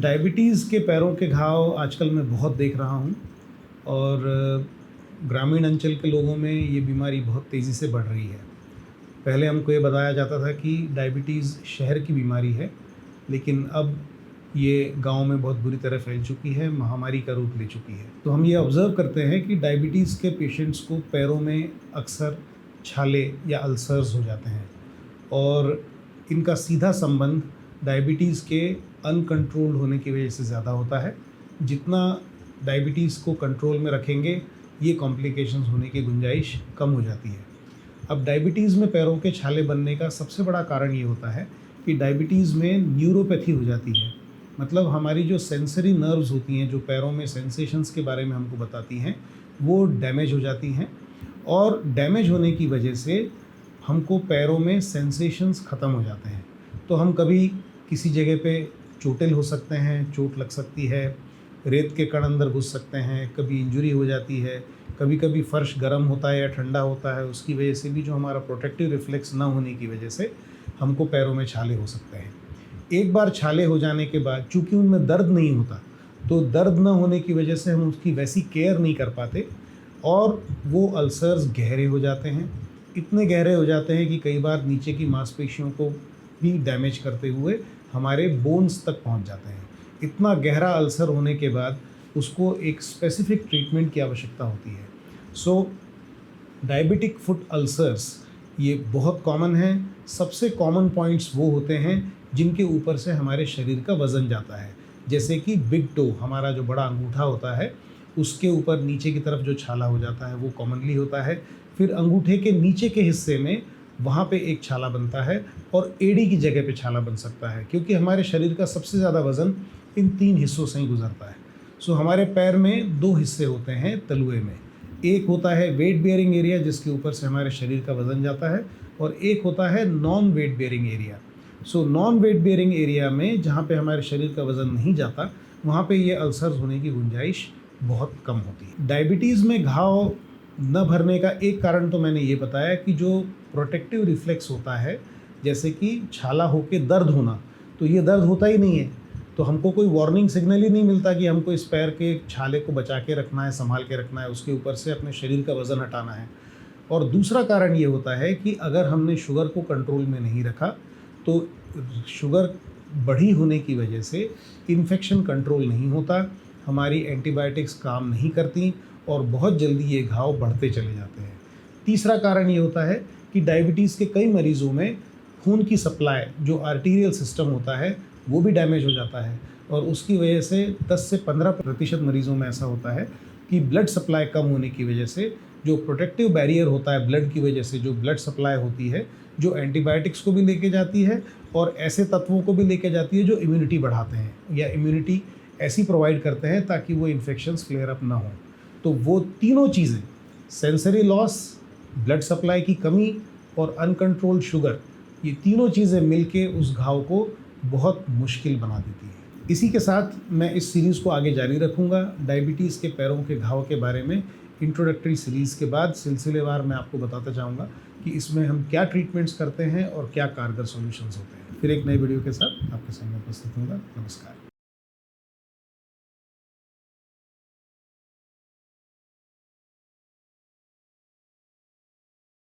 Diabetes के पैरों के घाव आजकल मैं बहुत देख रहा हूँ और ग्रामीण अंचल के लोगों में ये बीमारी बहुत तेज़ी से बढ़ रही है। पहले हमको ये बताया जाता था कि डायबिटीज़ शहर की बीमारी है, लेकिन अब ये गांव में बहुत बुरी तरह फैल चुकी है, महामारी का रूप ले चुकी है। तो हम ये ऑब्ज़र्व करते हैं कि डायबिटीज़ के पेशेंट्स को पैरों में अक्सर छाले या अल्सर्स हो जाते हैं और इनका सीधा संबंध डायबिटीज़ के अनकंट्रोल होने की वजह से ज़्यादा होता है। जितना डायबिटीज़ को कंट्रोल में रखेंगे, ये कॉम्प्लिकेशंस होने की गुंजाइश कम हो जाती है। अब डायबिटीज़ में पैरों के छाले बनने का सबसे बड़ा कारण ये होता है कि डायबिटीज़ में न्यूरोपैथी हो जाती है। मतलब हमारी जो सेंसरी नर्व्स होती हैं, जो पैरों में सेंसेशंस के बारे में हमको बताती हैं, वो डैमेज हो जाती हैं और डैमेज होने की वजह से हमको पैरों में सेंसेशंस ख़त्म हो जाते हैं। तो हम कभी किसी जगह पे चोटिल हो सकते हैं, चोट लग सकती है, रेत के कण अंदर घुस सकते हैं, कभी इंजरी हो जाती है, कभी कभी फ़र्श गर्म होता है या ठंडा होता है, उसकी वजह से भी जो हमारा प्रोटेक्टिव रिफ्लेक्स ना होने की वजह से हमको पैरों में छाले हो सकते हैं। एक बार छाले हो जाने के बाद चूँकि उनमें दर्द नहीं होता, तो दर्द ना होने की वजह से हम उसकी वैसी केयर नहीं कर पाते और वो अल्सर्स गहरे हो जाते हैं। इतने गहरे हो जाते हैं कि कई बार नीचे की मांसपेशियों को भी डैमेज करते हुए हमारे बोन्स तक पहुंच जाते हैं। इतना गहरा अल्सर होने के बाद उसको एक स्पेसिफिक ट्रीटमेंट की आवश्यकता होती है। सो डायबिटिक फुट अल्सर्स ये बहुत कॉमन है। सबसे कॉमन पॉइंट्स वो होते हैं जिनके ऊपर से हमारे शरीर का वज़न जाता है, जैसे कि बिग टो, हमारा जो बड़ा अंगूठा होता है, उसके ऊपर नीचे की तरफ जो छाला हो जाता है वो कॉमनली होता है। फिर अंगूठे के नीचे के हिस्से में वहाँ पे एक छाला बनता है और एड़ी की जगह पे छाला बन सकता है, क्योंकि हमारे शरीर का सबसे ज़्यादा वज़न इन 3 हिस्सों से ही गुजरता है। सो हमारे पैर में 2 हिस्से होते हैं तलुए में। एक होता है वेट बेयरिंग एरिया, जिसके ऊपर से हमारे शरीर का वज़न जाता है, और एक होता है non weight bearing area. So non weight bearing area में जहाँ पे हमारे शरीर का वज़न नहीं जाता, वहाँ पे ये अल्सर्स होने की गुंजाइश बहुत कम होती है। डायबिटीज़ में घाव न भरने का एक कारण तो मैंने ये बताया कि जो प्रोटेक्टिव रिफ्लेक्स होता है, जैसे कि छाला होके दर्द होना, तो ये दर्द होता ही नहीं है, तो हमको कोई वार्निंग सिग्नल ही नहीं मिलता कि हमको इस पैर के छाले को बचा के रखना है, संभाल के रखना है, उसके ऊपर से अपने शरीर का वज़न हटाना है। और दूसरा कारण ये होता है कि अगर हमने शुगर को कंट्रोल में नहीं रखा, तो शुगर बढ़ी होने की वजह से इन्फेक्शन कंट्रोल नहीं होता, हमारी एंटीबायोटिक्स काम नहीं करती और बहुत जल्दी ये घाव बढ़ते चले जाते हैं। तीसरा कारण ये होता है कि डायबिटीज़ के कई मरीज़ों में खून की सप्लाई, जो आर्टीरियल सिस्टम होता है, वो भी डैमेज हो जाता है और उसकी वजह से 10 से 15% मरीज़ों में ऐसा होता है कि ब्लड सप्लाई कम होने की वजह से जो प्रोटेक्टिव बैरियर होता है ब्लड की वजह से, जो ब्लड सप्लाई होती है, जो एंटीबायोटिक्स को भी लेके जाती है और ऐसे तत्वों को भी लेके जाती है जो इम्यूनिटी बढ़ाते हैं या इम्यूनिटी ऐसी प्रोवाइड करते हैं ताकि वो इन्फेक्शंस फ्लेयर अप ना हो। तो वो तीनों चीज़ें, सेंसरी लॉस, ब्लड सप्लाई की कमी और अनकंट्रोल्ड शुगर, ये तीनों चीज़ें मिलके उस घाव को बहुत मुश्किल बना देती है। इसी के साथ मैं इस सीरीज़ को आगे जारी रखूँगा। डायबिटीज़ के पैरों के घाव के बारे में इंट्रोडक्टरी सीरीज़ के बाद सिलसिलेवार मैं आपको बताता जाऊँगा कि इसमें हम क्या ट्रीटमेंट्स करते हैं और क्या कारगर सॉल्यूशंस होते हैं। फिर एक नई वीडियो के साथ आपके सामने उपस्थित होगा। नमस्कार।